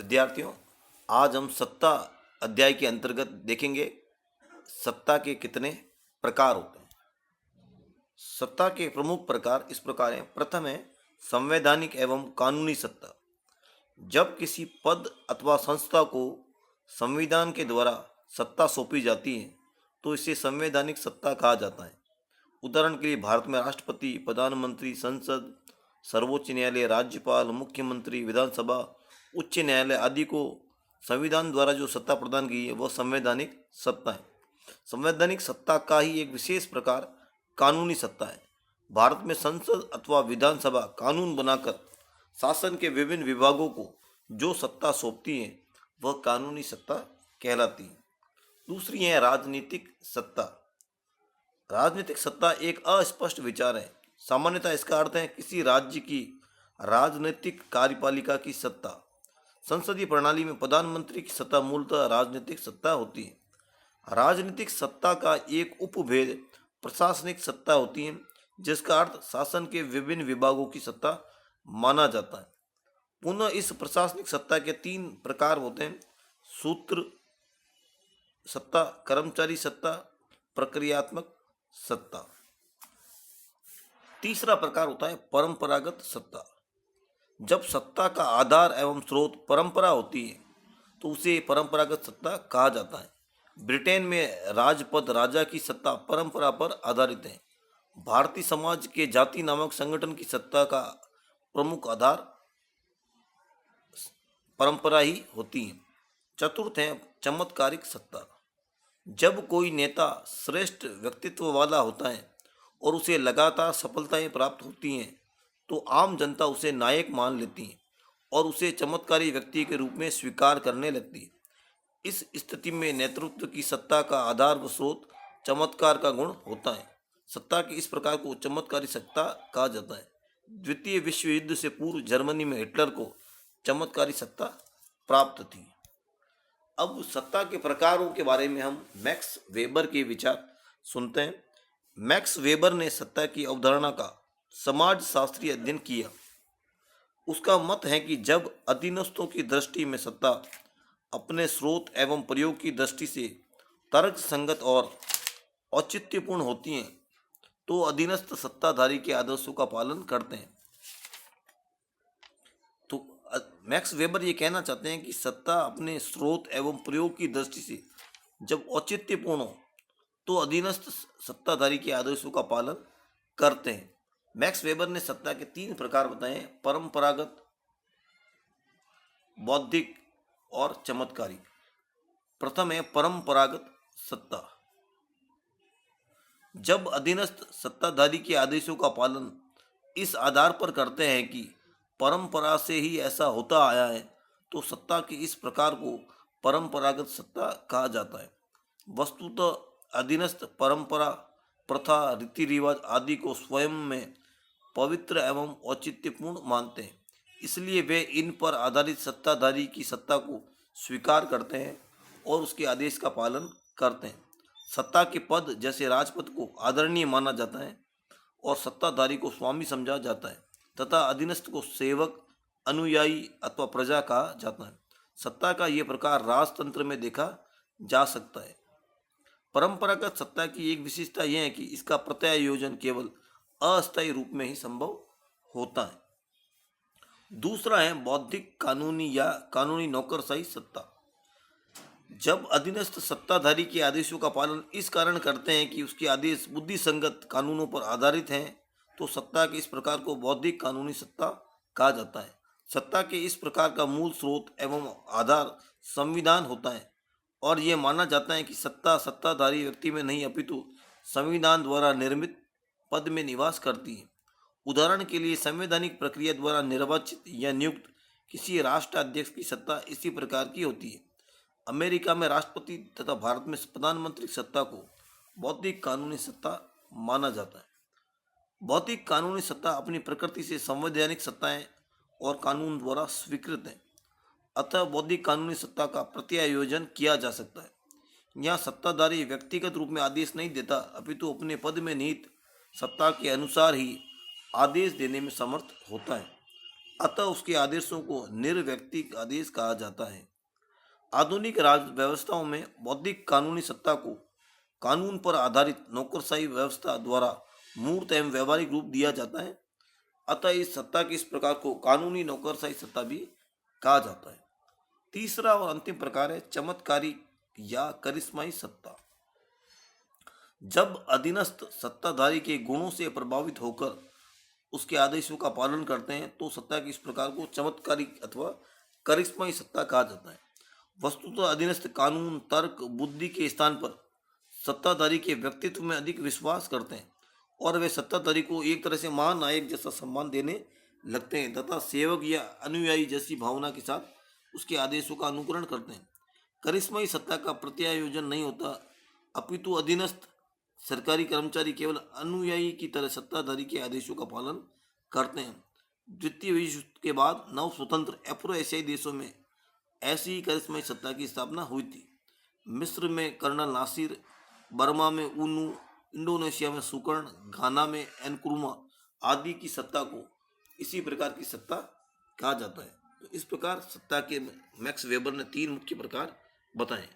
विद्यार्थियों, आज हम सत्ता अध्याय के अंतर्गत देखेंगे सत्ता के कितने प्रकार होते हैं। सत्ता के प्रमुख प्रकार इस प्रकार हैं। प्रथम है संवैधानिक एवं कानूनी सत्ता। जब किसी पद अथवा संस्था को संविधान के द्वारा सत्ता सौंपी जाती है तो इसे संवैधानिक सत्ता कहा जाता है। उदाहरण के लिए भारत में राष्ट्रपति, प्रधानमंत्री, संसद, सर्वोच्च न्यायालय, राज्यपाल, मुख्यमंत्री, विधानसभा, उच्च न्यायालय आदि को संविधान द्वारा जो सत्ता प्रदान की है वह संवैधानिक सत्ता है। संवैधानिक सत्ता का ही एक विशेष प्रकार कानूनी सत्ता है। भारत में संसद अथवा विधानसभा कानून बनाकर शासन के विभिन्न विभागों को जो सत्ता सौंपती है वह कानूनी सत्ता कहलाती है। दूसरी है राजनीतिक सत्ता। राजनीतिक सत्ता एक अस्पष्ट विचार है। सामान्यतः इसका अर्थ है किसी राज्य की राजनीतिक कार्यपालिका की सत्ता। संसदीय प्रणाली में प्रधानमंत्री की सत्ता मूलतः राजनीतिक सत्ता होती है। राजनीतिक सत्ता का एक उपभेद प्रशासनिक सत्ता होती है, जिसका अर्थ शासन के विभिन्न विभागों की सत्ता माना जाता है। पुनः इस प्रशासनिक सत्ता के तीन प्रकार होते हैं: सूत्र सत्ता, कर्मचारी सत्ता, प्रक्रियात्मक सत्ता। तीसरा प्रकार होता है परंपरागत सत्ता। जब सत्ता का आधार एवं स्रोत परंपरा होती है तो उसे परंपरागत सत्ता कहा जाता है। ब्रिटेन में राजपद राजा की सत्ता परंपरा पर आधारित है। भारतीय समाज के जाति नामक संगठन की सत्ता का प्रमुख आधार परंपरा ही होती है। चतुर्थ है चमत्कारिक सत्ता। जब कोई नेता श्रेष्ठ व्यक्तित्व वाला होता है और उसे लगातार सफलताएं प्राप्त होती हैं तो आम जनता उसे नायक मान लेती है और उसे चमत्कारी व्यक्ति के रूप में स्वीकार करने लगती है। इस स्थिति में नेतृत्व की सत्ता का आधार व स्रोत चमत्कार का गुण होता है। सत्ता की इस प्रकार को चमत्कारी सत्ता कहा जाता है। द्वितीय विश्व युद्ध से पूर्व जर्मनी में हिटलर को चमत्कारी सत्ता प्राप्त थी। अब सत्ता के प्रकारों के बारे में हम मैक्स वेबर के विचार सुनते हैं। मैक्स वेबर ने सत्ता की अवधारणा का समाजशास्त्रीय अध्ययन किया। उसका मत है कि जब अधीनस्थों की दृष्टि में सत्ता अपने स्रोत एवं प्रयोग की दृष्टि से तर्क संगत और औचित्यपूर्ण होती हैं तो अधीनस्थ सत्ताधारी के आदर्शों का पालन करते हैं। तो मैक्स वेबर ये कहना चाहते हैं कि सत्ता अपने स्रोत एवं प्रयोग की दृष्टि से जब औचित्यपूर्ण हो तो अधीनस्थ सत्ताधारी के आदर्शों का पालन करते हैं। मैक्स वेबर ने सत्ता के तीन प्रकार बताए हैं: परंपरागत, बौद्धिक और चमत्कारी। प्रथम है परंपरागत सत्ता। जब अधीनस्थ सत्ताधारी के आदेशों का पालन इस आधार पर करते हैं कि परंपरा से ही ऐसा होता आया है तो सत्ता की इस प्रकार को परंपरागत सत्ता कहा जाता है। वस्तुतः अधीनस्थ परंपरा, प्रथा, रीति रिवाज आदि को स्वयं में पवित्र एवं औचित्यपूर्ण मानते हैं, इसलिए वे इन पर आधारित सत्ताधारी की सत्ता को स्वीकार करते हैं और उसके आदेश का पालन करते हैं। सत्ता के पद जैसे राजपद को आदरणीय माना जाता है और सत्ताधारी को स्वामी समझा जाता है तथा अधीनस्थ को सेवक, अनुयायी अथवा प्रजा कहा जाता है। सत्ता का ये प्रकार राजतंत्र में देखा जा सकता है। परंपरागत सत्ता की एक विशेषता यह है कि इसका प्रत्यायोजन केवल अस्थायी रूप में ही संभव होता है। दूसरा है बौद्धिक, कानूनी या कानूनी नौकरशाही सत्ता। जब अधीनस्थ सत्ताधारी के आदेशों का पालन इस कारण करते हैं कि उसके आदेश बुद्धि संगत कानूनों पर आधारित हैं तो सत्ता के इस प्रकार को बौद्धिक कानूनी सत्ता कहा जाता है। सत्ता के इस प्रकार का मूल स्रोत एवं आधार संविधान होता है और यह माना जाता है कि सत्ता सत्ताधारी व्यक्ति में नहीं अपितु संविधान द्वारा निर्मित पद में निवास करती है। उदाहरण के लिए संवैधानिक प्रक्रिया द्वारा निर्वाचित या नियुक्त किसी राष्ट्राध्यक्ष की सत्ता इसी प्रकार की होती है। अमेरिका में राष्ट्रपति तथा भारत में प्रधानमंत्री सत्ता को बौद्धिक कानूनी सत्ता माना जाता है। बौद्धिक कानूनी सत्ता अपनी प्रकृति से संवैधानिक सत्ताएं और कानून द्वारा स्वीकृत है, अतः बौद्धिक कानूनी सत्ता का प्रत्यायोजन किया जा सकता है। यहाँ सत्ताधारी व्यक्तिगत रूप में आदेश नहीं देता अपितु अपने पद में निहित सत्ता के अनुसार ही आदेश देने में समर्थ होता है। अतः उसके आदेशों को निर्व्यक्तिक आदेश कहा जाता है। आधुनिक राज व्यवस्थाओं में बौद्धिक कानूनी सत्ता को कानून पर आधारित नौकरशाही व्यवस्था द्वारा मूर्त एवं व्यवहारिक रूप दिया जाता है। अतः इस सत्ता के इस प्रकार को कानूनी नौकरशाही सत्ता भी कहा जाता है। तीसरा और अंतिम प्रकार है चमत्कारी या करिश्माई सत्ता। जब अधीनस्थ सत्ताधारी के गुणों से प्रभावित होकर उसके आदेशों का पालन करते हैं तो सत्ता की इस प्रकार को चमत्कारी अथवा करिश्माई सत्ता कहा जाता है। वस्तुतः अधीनस्थ कानून, तर्क, बुद्धि के स्थान पर सत्ताधारी के व्यक्तित्व में अधिक विश्वास करते हैं और वे सत्ताधारी को एक तरह से महानायक जैसा सम्मान देने लगते हैं तथा सेवक या अनुयायी जैसी भावना के साथ उसके आदेशों का अनुकरण करते हैं। करिश्माई सत्ता का प्रत्यायोजन नहीं होता, अपितु अधीनस्थ सरकारी कर्मचारी केवल अनुयायी की तरह सत्ताधारी के आदेशों का पालन करते हैं। द्वितीय विश्व युद्ध के बाद नव स्वतंत्र अफ्रो एशियाई देशों में ऐसी ही करिश्माई सत्ता की स्थापना हुई थी। मिस्र में कर्नल नासिर, बर्मा में ऊनू, इंडोनेशिया में सुकर्ण, घाना में एनक्रुमा आदि की सत्ता को इसी प्रकार की सत्ता कहा जाता है। तो इस प्रकार सत्ता के मैक्स वेबर ने 3 मुख्य प्रकार बताए।